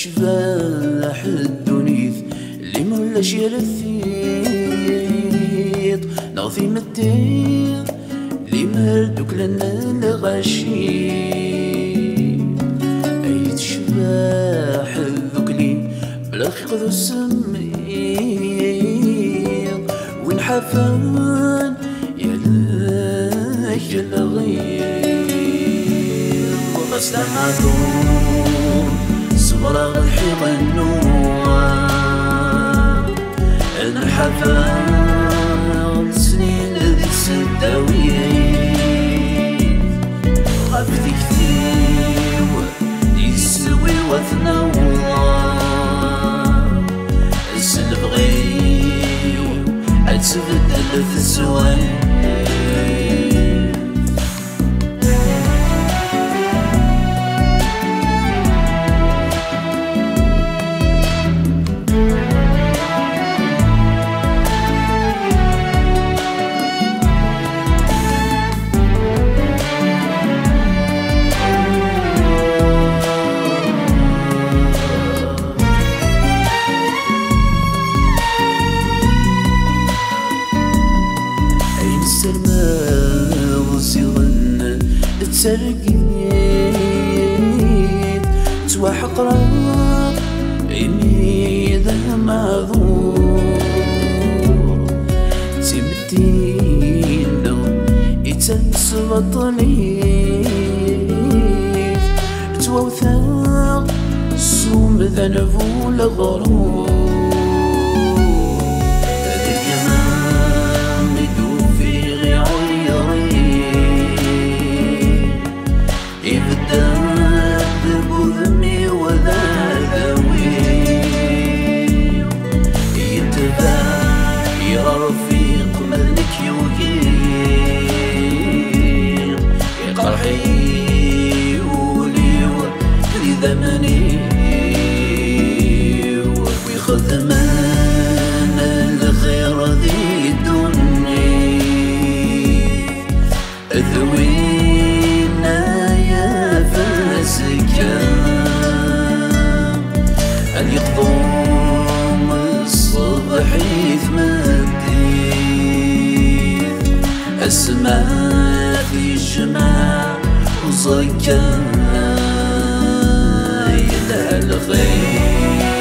شباح الدنيث اللي مولاش يرثيط نغفي مدين اللي مردوك لنا الغشي ايت شباح الذكلي بلا خيق ذو السمير وين حفان يلاك الغير وغسلماتون صبر الحيق النوار الحفان سنين ذي السداوية غفت كثير يسوي وثنوار السلف غير عتبدل في السوين ترقيت تواحق راب عيني ذا معذور تمدينا يتنس بطليت توثاق سوم ذنبو لغرور السماء في الجماع وزكا يلها الخير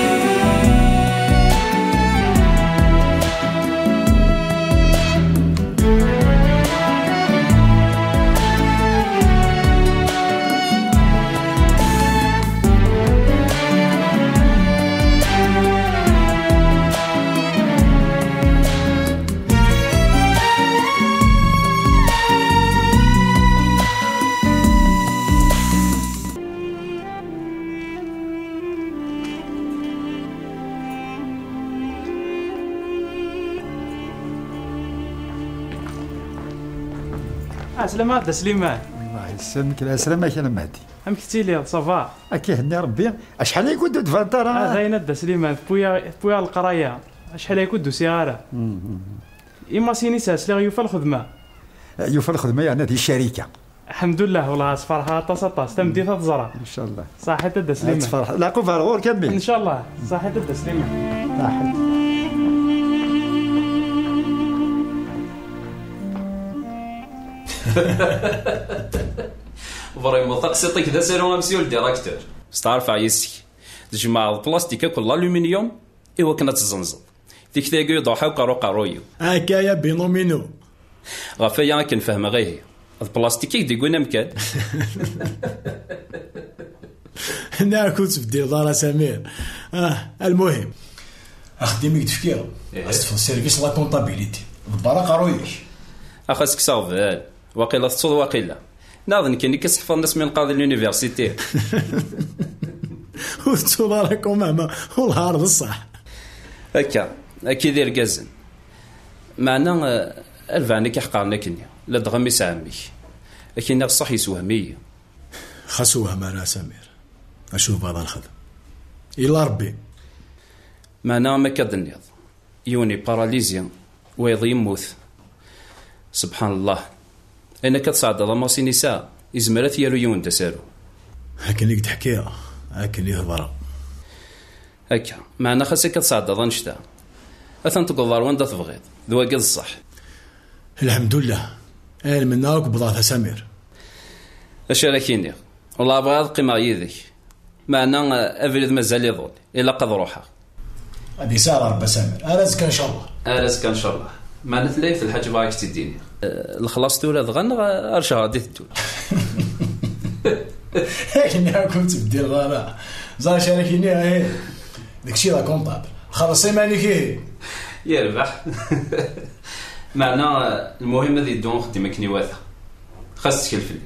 سلامات سليمان. الله يسلمك. لا سلامك انا مهدي. هم كنتي لي صافا. اكي هني ربي. اشحال يكون دو تفطر؟ غاينا دا سليمان بويا القرايه. اشحال يكون دو سياره. اما سيني ساسلي يوفى الخدمه. يوفى الخدمه يعني هذه الشركه. الحمد لله والله فرحه طاس تمدي تزرع. ان شاء الله. صحيت دا سليمان. تفرح. لا قوف الغور كمل. ان شاء الله. صحيت دا سليمان. صحيت. فريمون تقسيطك ذا سيرو امسيو الديراكتور ستعرف عيسك تجمع البلاستيكا كل الومنيوم ايوا كنا تزنزل ديك ثاقي يضحى قارويو هكايا بينومينو غافيا كنفهم غير البلاستيكي يقولنا مكان انا كنت في دار سمير المهم اخدمك تفكير استفن سيرفيس لا كونطابيليتي بالبرا قارويك اخاسك صافال واقيلا تصود واقيلا ناظن كاين كيصحف الناس من قاضي اليونيفرسيتي وتولا راكم ماما والعرض الصح هكا دير كازن معنا الفاني كيحقرنا كنيا لا دغمي سامي لكن الصح يسوهمي خسوهم انا سمير اشوف هذا الخدم الى ربي معنا ما كدنيض يوني باراليزيا ويض يموت سبحان الله انا كتصعد ضماسي نساء يزمرات يالو يون تسالو هكا اللي تحكيها هكا اللي هضره هكا معنا خاصك تصعد ظنشتا اثن تقدر وين تبغيض ذواقي الصح. الحمد لله من ناك بضاعة سمير اشاركيني والله بغيت قيمة يدك معنا افريد مازال يظل الا قد روحها هذه ساعة ربا سمير ارزك ان شاء الله. ارزك ان شاء الله. معنا ثلاث الحاج باغيك تديني الخلاص تولى غن ارشا غادي تدول. هنا كنت بدير غالا زار شاركيني هاي داكشي لا كونطابل خلصي مالك يربح. معنا المهم هذه الدون خدي مكني واثق خاص تكلف لي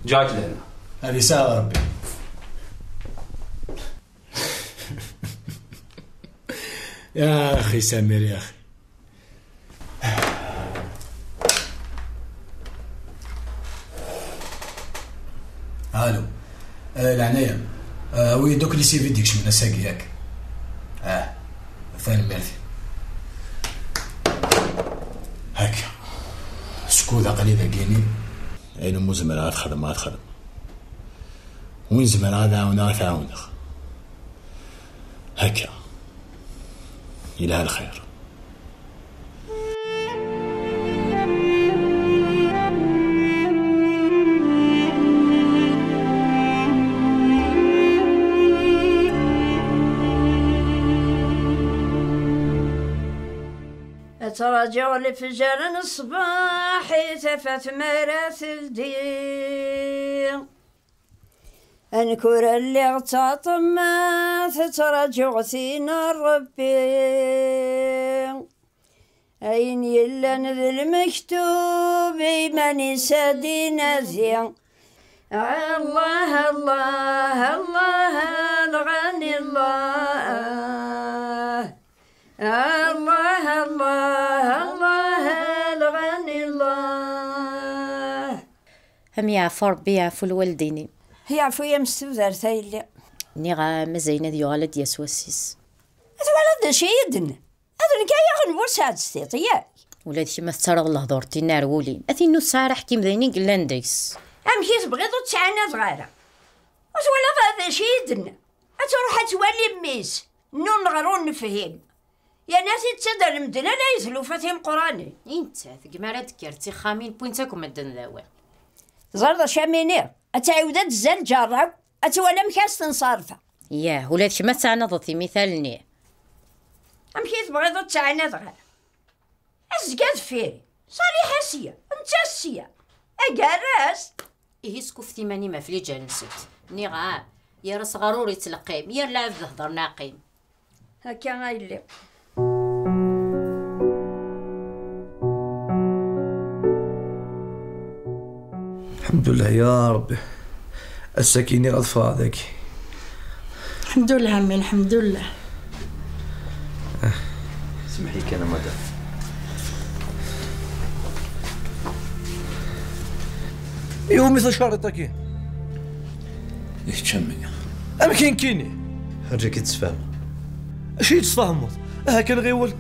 جاك لهنا. هذه ساعة ربي. يا اخي سمير يا اخي الو العناية وي دوك لي سيفي ديكش من الساقي ياك ثاني ميرثي هكا سكوذا قليلا كيني اين مو زمان عاد خدم عاد خدم وين زمان عاد عاونك هكا إلى الخير. تراجع لفجر الصباح تفت مراسل دي انكر اللي اغتاطم تراجع ثينا ربي اين يلا نذل المكتوب ماني سادينا زين الله الله الله الغني الله الله الله الله الغني الله. هم يعفو ربي يعفو الوالدين يعفو يا مستوذر ثايلة نيغا مزينة ديو غالد يسوسيس أتوالد دا شي يدن أدن كايا غنبور ساعد ستيطياك ولاد شما تسرغ الله دورتي نار ولين أثينو سارة حكي مذينين قلانديس أمشي تبغيضو تسعنا صغيرة أتوالد دا شي يدن أتروح توالي ميس نون غرون نفهم يا ناس تصدر المدنة لا يزلو فاتهم قراني انت ثقمارة ذكرتي خامين بوينتاكم مدن ذاوي زرد شامينير أتعودت الزل جرب أتوالى مكاس تنصرفة ياه ولاد شما تعنضتي مثالني أمشي تبغيضو تسعنا صغيرة أزقاد فيه صالحة سيا انت السيا أقراس إيه سكوفتي ماني ما في جانست نيغا يا راس غروري تلقيم يا لعب هضر ناقيم هكا غايلي الحمد لله يا ربي السكينة غطفة هذاك. الحمد لله عمي الحمد لله. سمحيك أنا مدام. يوم مثل شارطك يهتمني أمكن كيني حاجة كتفهم أشي تفهموا كان غيول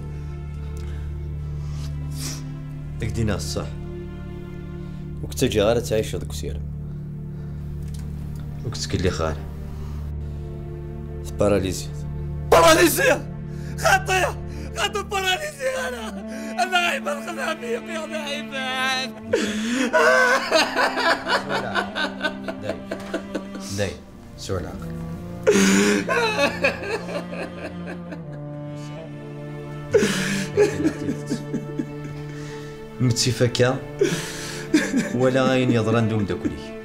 اكدينا الصح وكنت تجي غير تعيش هذاك السيرم وكنت تقول لي خالي باراليزيا خاطية باراليزيا أنا عيب الخدامي يا عيبان داي سوى العقل متسفكة ولا غاين يضرن دوم داكولي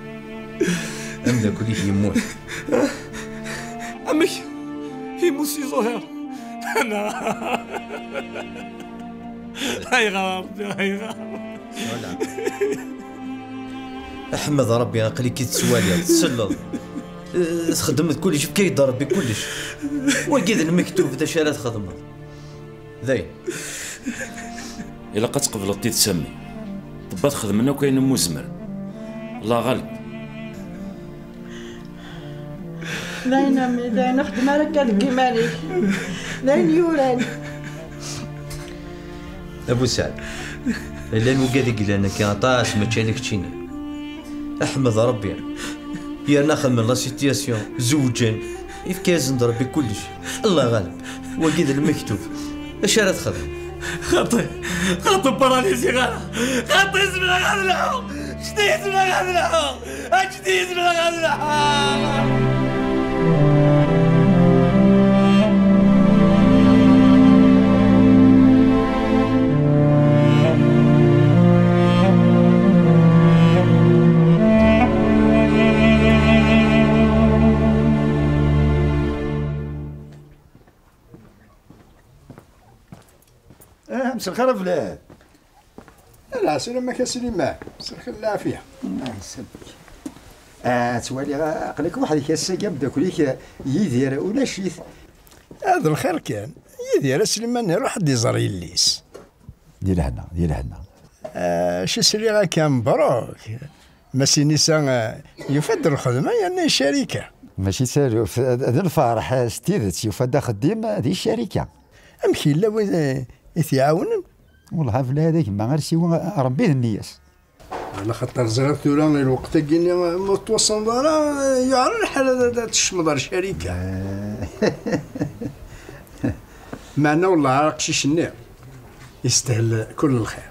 ام داكولي يموت أمي يموت سي زهير أنا هاي غاب احمد ربي عقلي كي تسوالي تسلل خدمت كلش بكي ضرب بكلش وكيد المكتوب دا شارات خدمت ذاي الا قد قبلتي تسمي طبات خدمنا وكاين مزمر الله غالب داين امي داين نخدم على هذاك مالك داين يوراني ابو سعد الا نوقادي قلنا كي عطاس ما تشالك تشيني احمد ربي يا ناخذ من لا سيتياسيون زوجين يفكازن ربي كلش. الله غالب وقيد المكتوب اش راه تخدم؟ خاطي باراليزي غالا، خاطي اسمنا غادلعو، شتي اسمنا غادلعو، شتي اسمنا غادلعو. مساء الخير فلان. لا سلامك يا سليمان، مساء الخير العافية. الله يسلمك. توالي عقلك واحد كاسا بدا كليك يدير ولا شيت. هذا الخير كان يدير سليمان يروح يزور يليس. ديال هنا. شي سريغا كان مبروك. ماشي نيسان يفد الخدمة يعني شركة. ماشي سالو هذا الفرح ستيدت يفد خديم هذه الشركة. أمشي لا وين يتعاونن. والله فلا هذاك ما غير سوى ربي النياس. على خاطر زرت ثورا الوقت كاين متوصل دارا يعرف الحال تشمض الشركة. معنا والله عرق شي شنيع يستاهل كل الخير.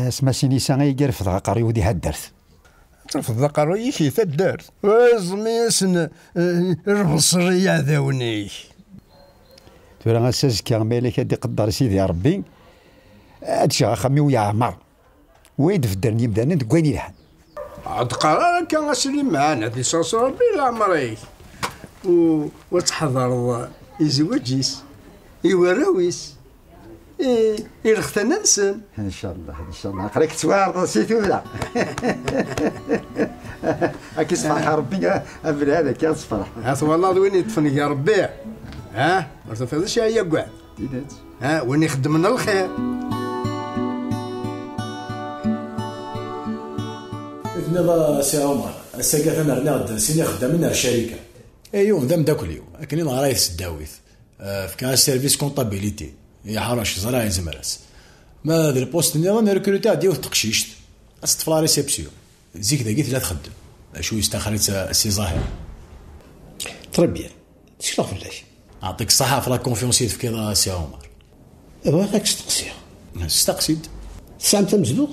اسما سي نيسان يقرفض قاري ودي هدرت. ترفض قاري كي تدرت. وزميسن البصرية ذاوني. ثورا اساس كاملك هادي قدر سيدي ربي. هادشي خمي ويا عمر. ويد في الدرني يبدا ندقويني لحد. عاد قرار كان غاسلي معانا دي صاص ربي العمري. وتحضر يزوجيس يوراويس يرختنا نسن. ان شاء الله قريك توارد سيتو لا. اكيد فرح ربي قبل هذا كان صفرح. والله وين يدفنك يا ربي. ما تفضلش هي قاعد. وين يخدم لنا الخير. نضا سي عمر الساقة ثنا رناض سيني خدامنا الشركة. ايوا ذا مداكليو لكن انا رايس الداويث في كان سيرفيس كونطابيليتي يا حراش زراعي زمراس ما هذا البوست نظام ريكروتا ديو تقشيشت اصطف لا ريسبسيون زيك ذا قلت لا تخدم شو يستخرج السي ظاهر تربيه شنو فلاش اعطيك الصحه في لا كونفيونسيت في كذا سي عمر بغيتك تستقسي استقسيد سامت مزلوط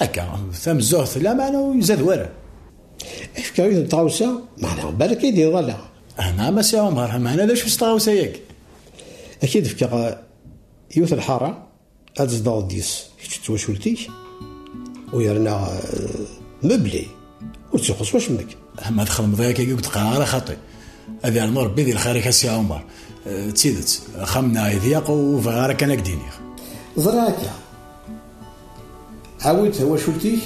هكا ثم الزهث لا معنى يزاد ورا اش كاين الطاوسه معناها بالك يدير ظلا نعم سي عمر معنا هذا شو الطاوسه ياك اكيد فكا يوث الحاره هاد الزدار ديس توشولتيش ويرنا مبلي وتسقس واش منك ما دخل مضياك قلت قرار خطي هذه المر بيدي الخارج سي عمر تسيدت خمنا يضيق وفغارة كان قديني زراكا عاود هو شولتيش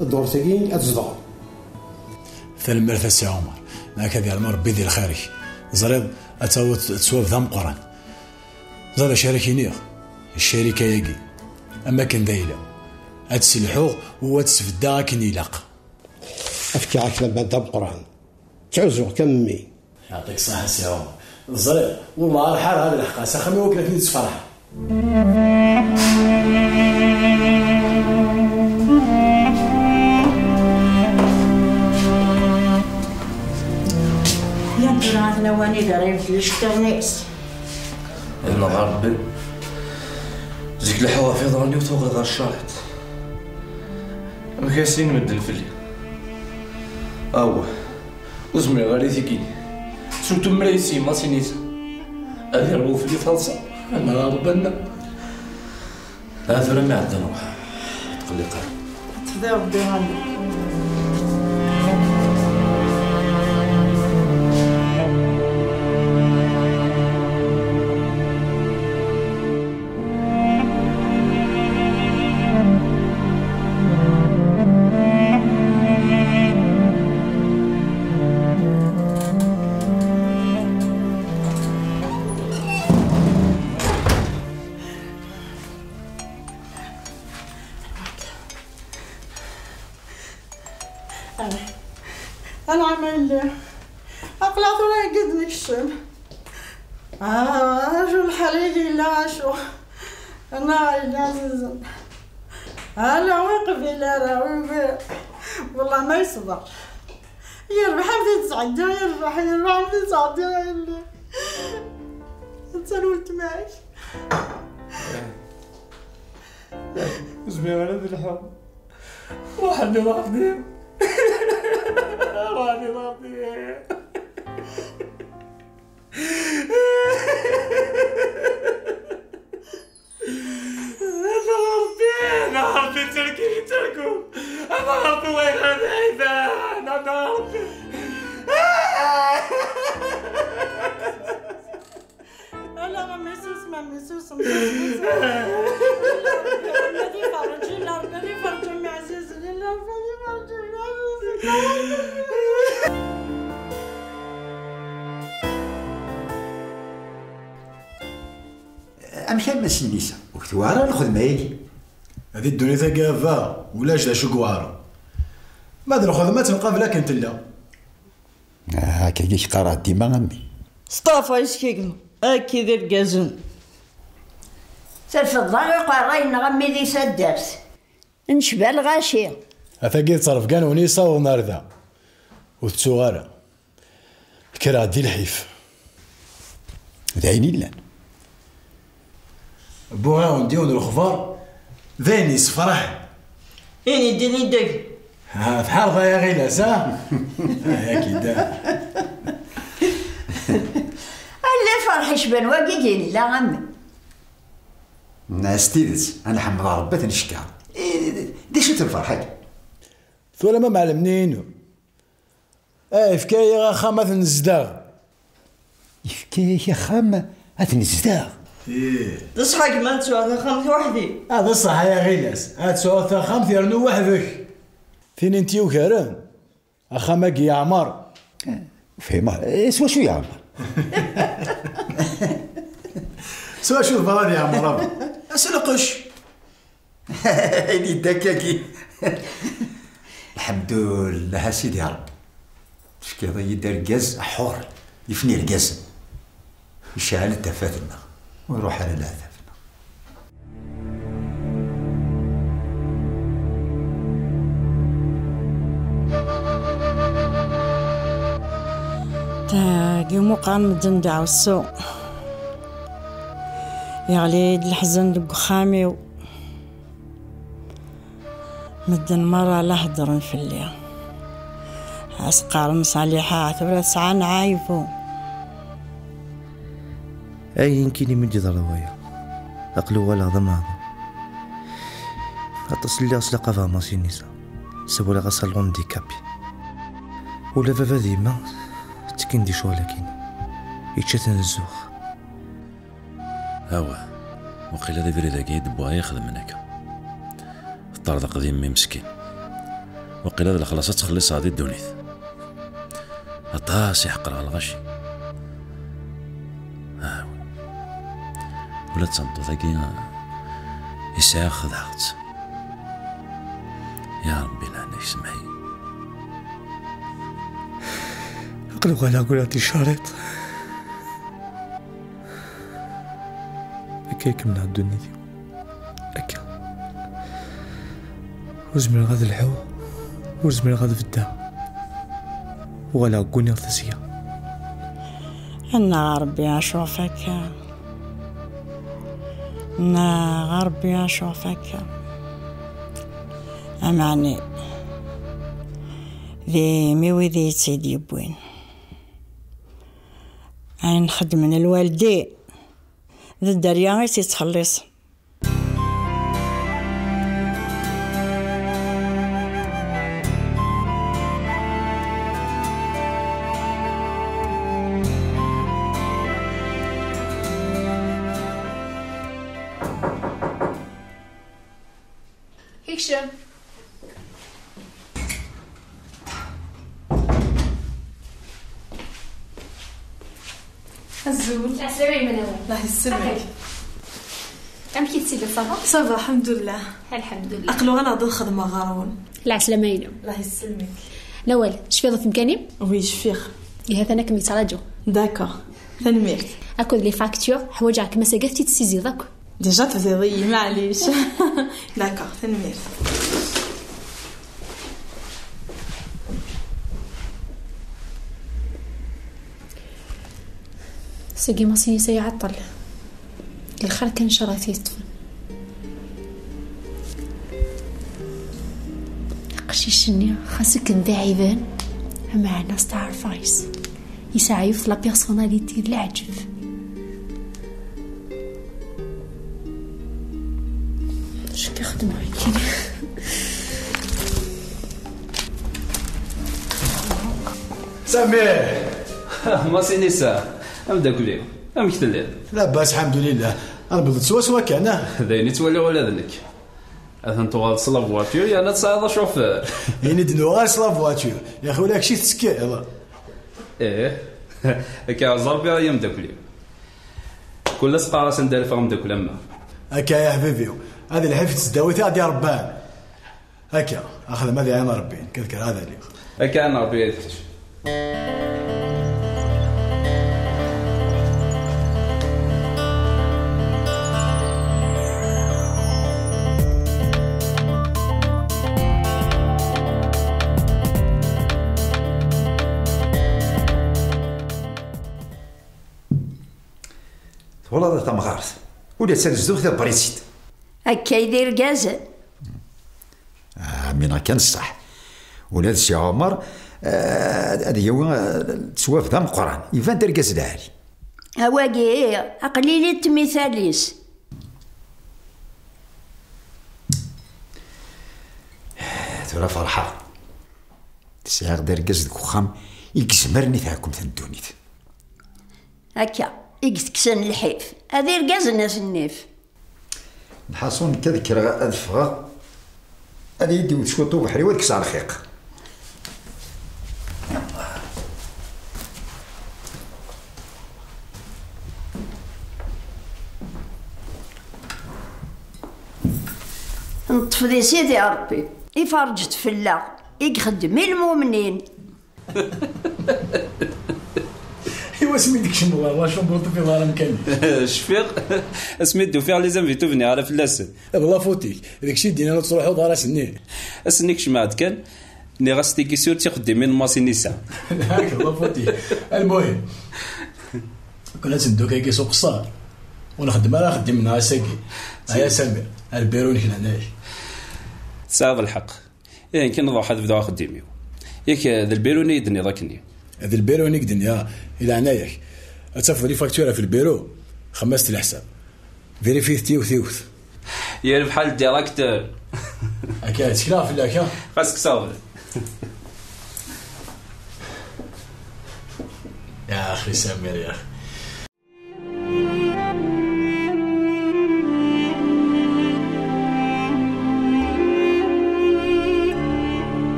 الدور تاكين اتزدار ثلم مرثا سي عمر معك هذه المر بيدي الخارج زريض اتسوت تسواب ذم قران زاد شاركيني الشركه ياقي اما كان دايله اتسلحو واتسفدا كن يلاق افكي عاك لما دام قران تعوزو كمي يعطيك الصحه سي عمر الزرير والله الحال هذا الحقاسه خمي وكلك نتفرح يا ترى عندنا واني دايرين في الشترنيس انا غربي زيك الحوافظ راني وتوغل غير الشارط ما كايسين مدن فلي وزمي غادي تيكيني سوتو مريسي ما سينيس هذه ربو فلي فرنسا انا غربنا هذا ما عندنا روح تقلي قرب تفضل ربي غني أنا عمل أقلعت ولا يقدني الشم شو الحريقي لا شو أنا لازم أنا وقف إلى والله ما يصدر يربح حمدي تسعدي يربح حمدي تسعدي اللي انت الولد معاك زمير على ذي الحب روحني راضي راني راضي انا ربي تركوا انا ربي وين انا ربي لا ما يسوس الذي فرجي لا ربي فرجي معزز لا ربي فرجي معزز امشي ما سنيسه وكتوارا الخدمه هيك هذه الدنيا ثقافه ولا جدا شكواره ما ادري الخدمه تبقى بلا كنت لا هكا كيش قرات ديما غمي صطافه يسكيكم هاكي دير كازن سلف الضريق راين غمي لي سدرت نشبه الغاشي هثاقي تصرف كان ونيسا وناردا وتسوغارا الكرا دي الحيف ذايني لا بوها ونديون الخفار ذيني سفرح إني ديني دق ها في حرفة يا غيلاس ها يا كيدا اللي فرحش بن وقيقين لا غمي الناس تيدس انا حمد ربي تنشكر دي شو تنفرحك ثولا ما معلمنين فكاية غا خامة نزداغ فكاية خامة هتنزداغ تصحى كما تسوى خامت وحدي هذا صح يا غيلاس هتسوى خامت يرنو وحدك فين انتي وكرم اخامك يا عمر فهمها سوا شو يا عمر سوا شو البلد يا عمر اسلقش هيدي الدكاكي الحمد لله سيدي يا رب اش كذا يدير كاز حور يفني الكاز يشعل التفاتنا ويروح على الهدف قيمو قام مدن دعو السوق يغلي الحزن دق خامي مدن مرة لا هدرن في الليل عسقار مصالحات ولا سعان عايفو اي يمكن يمدي ضروايا اقلو ولا ضماض اتصل لي اصلقا فما سينيسا سبو لغا صالون دي كابي ولا فافا ديما تكين دي شو لكن يتشتن الزوخ هوا وقيل هذا فريد قايد بوها يخدم منك الطرد قديم مي مسكين وقيل هذا خلاص تخلص هذه الدونيث اطاس يحقر على الغشي ولا تصمتو ذاكي يساع خذعت يا ربي لعنك سمعي اقلب على قولاتي شارط هكاك من الدنيا دي هكا وزميل غاد الحو وزميل غاد في الدار ولا قوني غثسية انا ربي اشوفك انا ربي اشوفك امعني ذي مي ذي سيدي بوين عين نخدم من الوالدين ذا الدريا غير تتخلص هشام الزول عسلامة منور الله يسلمك أمك تسيدي صافا صافا الحمد لله الحمد لله أقلو غنعض الخدمة غارون العسلامة ينو الله يسلمك نوال شفيض في مكاني وي شفيخ هذا أنا كمي تراجو داكور تنميرت أكل لي فاكتور حوايجك ما ساقفتي تسيزي ذاك ديجا تفضيضي معليش داكور تنميرت ساقي ماسيني سيعطل الخير كان شراتي يطفن قشيشني خاصك نداعي ذان مع ناس تاع فايس يساعيو في لا بيرسوناليتي العجب. اش كيخدم هكي سمير ماسيني ساعة أبدا كليو أمك تلين لاباس الحمد لله أنا بدت سوا كان ذيني تولي ولادنك أثن توغال صلا فواتير يا أنا تصايد شوفير يعني دنوغال صلا فواتير يا أخي ولاك شي تسكي إيه هكا عزر بها يا مداكلي كل سقارة ندير فيها مداكل أما هكا يا حبيبي هذه الحفظ تداويتها غادي ربان هكا أخذ ماذا أنا ربين كذكر هذا اللي هكا أنا ربي يدكش والله هذا تمغارث ولا تسنزدو ثا بريسيت هكا يدير كازا من كان الصح ولا السي عمر هذه هو تسواف ذا مقران يفان دار كاز داري هواكي أقليلي تمثاليس ترى فرحة تسيغ دار كاز دك وخام يكسمرني ثاكم ثندونيت هكا يكسن الحيف هذه رقاز الناس النيف نحاسون كذكر أدفغا هذه يدي وتشوطو بحري ودكس على الخيق نطفدي سيدي ربي يفرجت فلا يخدم المؤمنين ايوا سميتك شنو والله شنو بغيتو في ظهر مكاني شفيق سميتو فيها لي زانفيتو فني على فلاسن والله فوتيك داكشي دينا تروحو دار سنين اسنيك شمعت كان ني غاستيكي سورتي خدامين ماسيني ساعة هاك الله فوتيك المهم كنا تندو كاكي سوق الصار ونخدم انا خدم منها ساكي هيا سامر البيرونيك هنايا صعب الحق يعني كي نروح هذا بداو خديميو ياك ذا البيروني يدني ضاكني هذا البيرونيك دنيا الى عناياك تصفر لي فاكتوره في البيرو خمست الحساب فيريفيتي وثيوث يا بحال الديراكتور هكا تكلاف لا هكا خاصك صابر يا اخي سامر يا اخي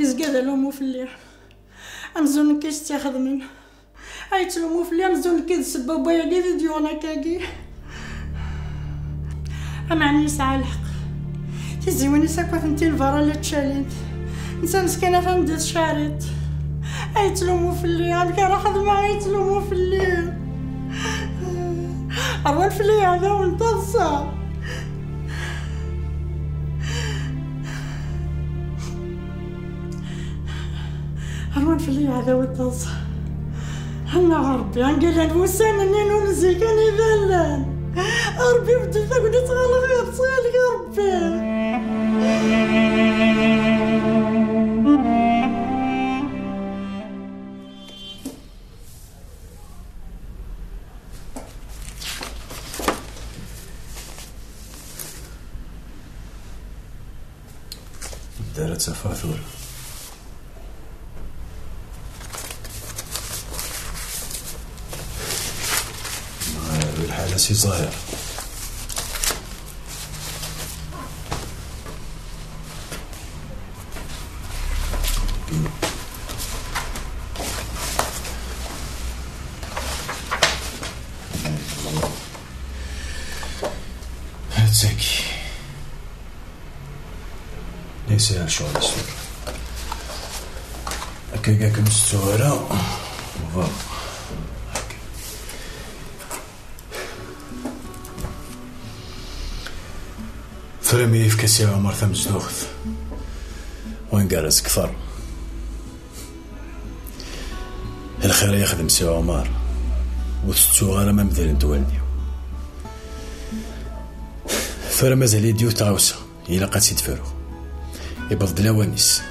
يزقاد لهم في الليل امزون كيش تاخذ منه عيط لهم في الليل امزون كيد سبا بايا كيد ديونا كاكي امعني ساعه الحق تزيوني ساكو فهمتي الفارا لا تشاليت انسان مسكينه فهمت شاريت عيط لهم في الليل كان خدمه عيط لهم في الليل اروان في الليل هذا ونتصل هرون في اللي هذا والتص هنا غربي قال الوسام اني نمزي كان يذلل ربي بدي تقول تغال غير صالك ربي دارت سفاثور الحالة سي ظاهر هاتساكي ليس يا شغل السوق هكاك مستوى فرمي يفكا سي عمر ثمزدوخت وين قارس كفر الخير يخدم سي عمر وتستو غير ما مدير ندوالني فرا مازال يديو تعاوسه إلا قاتي تفرو يبض لوانيس